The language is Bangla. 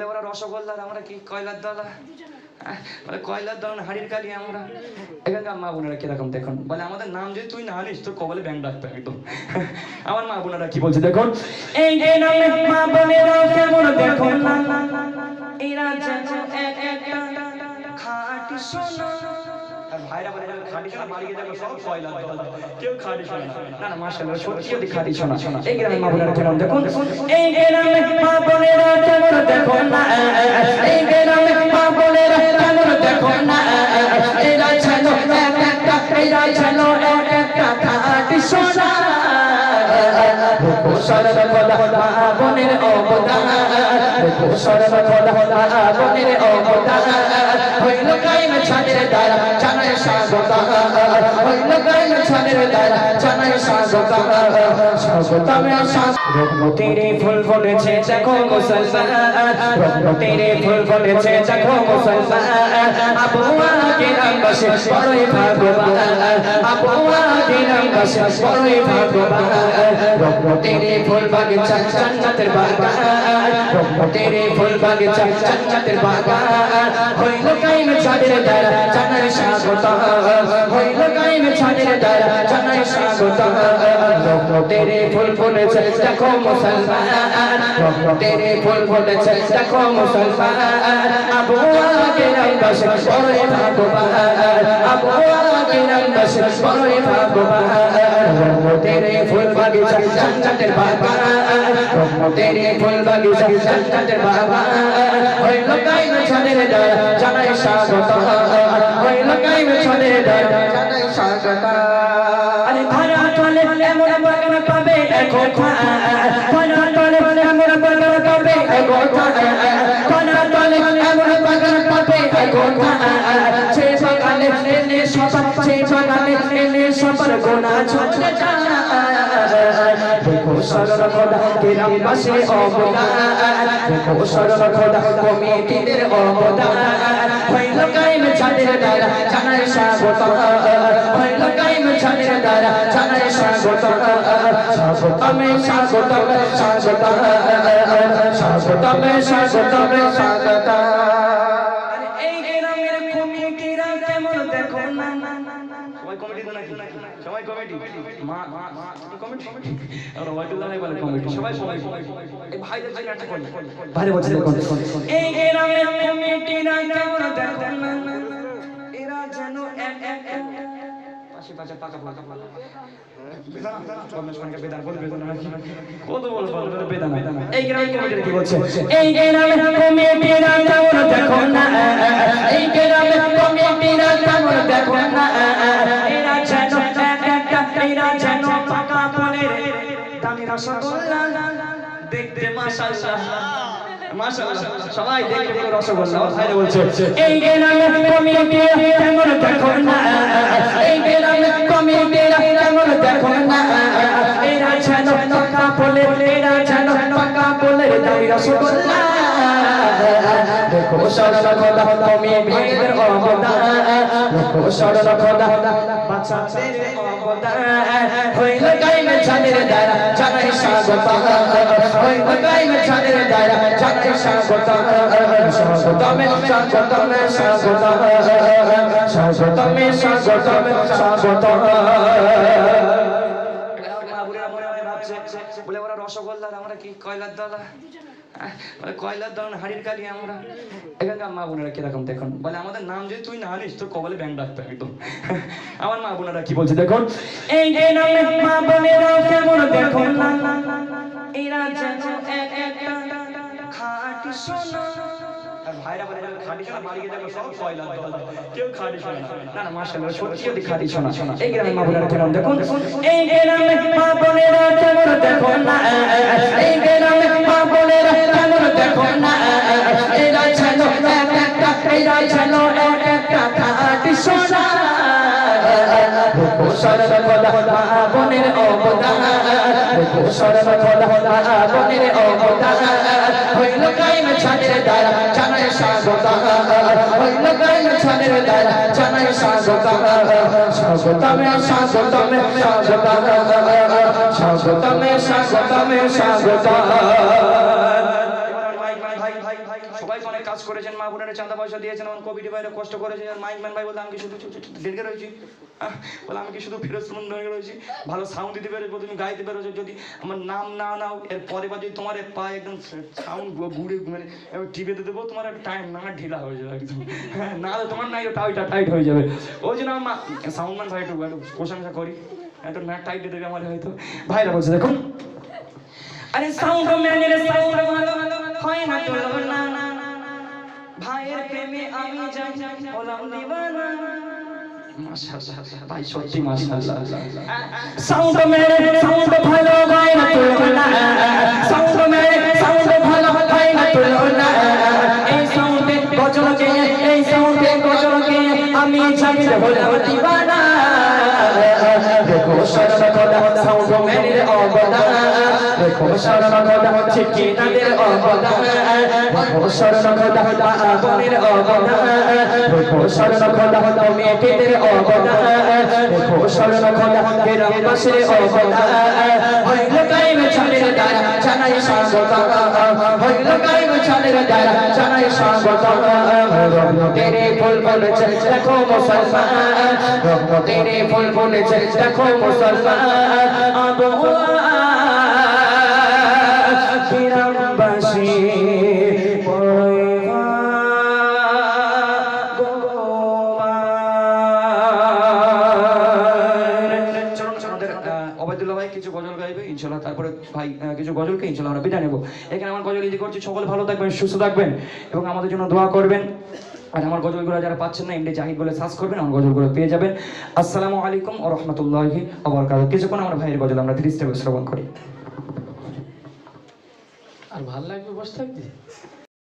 বলে ওরা রসগোল্লার, আমরা কি কয়লার দলা, বলে কয়লার দলা হাড়ির কালি আমরা। এখানকার মা বোনেরা কিরকম দেখুন, বলে আমাদের নাম যদি তুই না আনিস তোর কবলে ব্যাংক ডাকতে একদম। আমার মা বোনেরা কি বলছে দেখুন, এই যে নামে মা বোনেরা কেমন দেখুন না, এরা যেন এক একটা খাঁটি সোনা। ভাইরা বলে খাঁটি সোনা, বাড়ি গিয়ে দেখো সব কয়লার দলা, কেউ খাঁটি সোনা না। না মাশাআল্লাহ সত্যি খাঁটি সোনা। এই গ্রামের মা বোনেরা কেমন দেখুন, এই গ্রামের মা বোনেরা কেমন দেখুন না, এই গ্রামের মা বোনেরা কেমন দেখুন না, এরা যেন এক একটা, এরা যেন এক একটা খাঁটি সোনা। সর্বদা মা বোনের অবদান, সর্বদা মা বোনের অবদান, হইল কায়েম ছাদের দ্বারা জানাই স্বাগতম, হইল কায়েম ছাদের দ্বারা জানাই স্বাগতম, স্বাগতমে রহমতের ফুল ফুটেছে দেখো মুসলমান, রহমতের ফুল ফুটেছে দেখো মুসলমান, আবুয়া কিরাম বসে বড়ই ভাগ্যবান, আবুয়া কিরাম বসে বড়ই ভাগ্যবান, রহমতের ফুল বাগিচা জান্নাতের বাগান, রহমতের ফুল বাগিচা জান্নাতের বাগান, হইল কায়েম ছাদের দ্বারা জানাই স্বাগতম, হইল কায়েম ছাদের দ্বারা জানাই স্বাগতম, রহমতের ফুল ফুটেছে দেখো মুসলমান, রহমতের ফুল ফুটেছে দেখো মুসলমান, আবুয়া কিরাম বসে বড়ই ভাগ্যবান, আবুয়া কিরাম বসে বড়ই ভাগ্যবান, রহমতের ফুল বাগিচা জান্নাতের বাগান, রহমতের ফুল বাগিচা জান্নাতের বাগান, হইল কায়েম ছাদের দ্বারা জানাই স্বাগতম, হইল কায়েম ছাদের দ্বারা জানাই স্বাগতম। আরে ধারা তলে এমন বাগান পাবে এখন, ধারা তলে এমন বাগান পাবে এখন, ধারা তলে এমন বাগান পাবে এখন, সে বাগানে এলে সবার, সে বাগানে এলে সবার গোনা ছুটে যায়। দেখো সরল খোদা কিরাম বসে অবদান, দেখো সরল খোদা কমিটিদের অবদান, হইল কায়েম ছাদের দ্বারা জানাই স্বাগতম, হইল কায়েম ছাদের দ্বারা জানাই স্বাগতম, স্বাগতমে স্বাগতম স্বাগতম, স্বাগতমে স্বাগতম স্বাগতম। এই গ্রামের কমিটিরা কেমন দেখো না, সবাই কমিটি তো নাকি, সবাই কমিটি, মা কমিটি, আর ওয়াইদুল্লাহ ভাই বলে কমিটি, সবাই সবাই এই ভাইদের জন্য একটা করি ভাই বলছে দেখুন, এই গ্রামের কমিটিরা কেমন দেখো না, এরা যেন এক এক পাশে পাশে পাকা পাকা পাকা বেদানা কমিশনকে বেদানা বল বেদানা কত বল বল বেদানা। এই গ্রামের কমিটিরা কি বলছে, এই গ্রামের কমিটিরা কেমন দেখো না, এই গ্রামের কমিটিরা কেমন দেখো না, এরা যেন এক একটা, এরা যেন পাকা ফলের দামি রসগোল্লা, দেখতে মাশাআল্লাহ মাশাআল্লাহ, সবাই দেখতে পুরো রসগোল্লা। ভাইরা বলছে এই গ্রামের কমিটিরা কেমন দেখো না, এই গ্রামের কমিটিরা কেমন দেখো না, এরা যেন পাকা ফলের, এরা যেন পাকা ফলের দামি রসগোল্লা, দেখো সরল খোদা কমিটিদের অবদান, দেখো সরল খোদা বাচ্চাদের অবদান, হইল কায়েম ছাদের দ্বারা জানাই স্বাগতম, হইল কায়েম ছাদের দ্বারা জানাই স্বাগতম, স্বাগতমে স্বাগতমে স্বাগতম, স্বাগতমে স্বাগতমে স্বাগতম। বলে ওরা রসগোল্লার, আমরা কি কয়লার দলা, বলে কয়লার দলা হাড়ির কালি আমরা। এখানকার মা বোনেরা কিরকম দেখুন, বলে আমাদের নাম যদি তুই না আনিস তোর কবলে ব্যাংক ডাকতে একদম। আমার মা বোনেরা কি বলছে দেখুন, এই যে নামে মা বোনেরা কেমন দেখুন না, এরা যেন এক একটা খাঁটি সোনা। আর ভাইরা বলে খাঁটি সোনা, বাড়ি গিয়ে দেখো সব কয়লার দলা, কেউ খাঁটি সোনা না। না মাশাআল্লাহ সত্যি খাঁটি সোনা। এই গ্রামের মা বোনেরা কেমন দেখুন, এই গ্রামের মা বোনেরা কেমন দেখুন না, এই গ্রামের মা বোনেরা কেমন দেখুন না, এরা যেন এক একটা, এরা যেন এক একটা খাঁটি সোনা। দেখো সরল খোদা মা বোনের অবদান, দেখো সরল খোদা মা বোনের অবদান, হইল কায়েম ছাদের দ্বারা জানাই স্বাগতম, হইল কায়েম ছাদের দ্বারা জানাই স্বাগতম, স্বাগতমে স্বাগতমে স্বাগতম, স্বাগতমে স্বাগতমে স্বাগতম। সবাই তো অনেক কাজ করেছেন, মা বোনেরা চাঁদা পয়সা দিয়েছেন, আমার কমিটি ভাইরা কষ্ট করেছে। আর মাইক ম্যান ভাই বলতে আমি কি শুধু ডেকে রয়েছি, বলে আমি কি শুধু ফিরোজমন্দ হয়ে রয়েছি? ভালো সাউন্ড দিতে পেরেছো, তুমি গাইতে পেরেছো, যদি আমার নাম না নাও এর পরে বা যদি তোমার পায়ে একদম সাউন্ড ঘুরে মানে টিপেতে দেবো, তোমার টাইম না ঢিলা হয়ে যাবে একদম। হ্যাঁ, না তোমার নাই ওটা টাইট হয়ে যাবে। ওই জন্য আমার সাউন্ড ম্যান ভাই একটু প্রশংসা করি, এত না টাইট দেবে আমার হয়তো। ভাইরা বলছে দেখুন, আরে সাউন্ড ম্যানের সাউন্ড ভালো হয় না তুলনা, ভাইয়ের প্রেমে আমি যাই হলাম দিওয়ানা। মাশাআল্লাহ ভাই, সত্যি মাশাআল্লাহ। সাউন্ড ম্যানের সাউন্ড ভালো হয় না তুলনা, সাউন্ড ম্যানের সাউন্ড ভালো হয় না তুলনা। এই সাউন্ডে গজলকে, এই সাউন্ডে গজলকে আমি যাই হলাম দিওয়ানা। দেখো শরণ করা সাউন্ড ম্যানের অবদান, দেখো শরণ করা ঠিকাদারের অবদান, দেখো শরণ করা আপনের অবদান, দেখো শরণ করা কমিটিদের অবদান, দেখো শরণ করা গ্রামবাসীর অবদান। হইল কায়েম ছাদের দ্বারা জানাই স্বাগত, হইল কায়েম ছাদের দ্বারা জানাই স্বাগত। তেরে ফুল বলেছে দেখো মুসলমান, তেরে ফুল বলেছে দেখো মুসলমান। গ্রামবাসী অবায়দুল্লাহ ভাই কিছু গজল গাইবে ইনশাল্লাহ, তারপরে ভাই কিছু গজলকে ইনশাল্লাহ আমরা বিদায় নেবো। এখানে আমার গজল ইতি করছি, সকলে ভালো থাকবেন, সুস্থ থাকবেন এবং আমাদের জন্য দোয়া করবেন। আর আমার গজলগুলো যারা পাচ্ছেন না, এমনি জাহিদ বলে সার্চ করবেন, আমার গজলগুলো পেয়ে যাবেন। আসসালামু আলাইকুম ওয়া রাহমাতুল্লাহি ওয়া বারাকাতুহু। কিছুক্ষণ আমার ভাইয়ের গজল আমরা 3 স্টেপে শ্রবণ করি। আর ভাল লাগবে বসে থাকতে।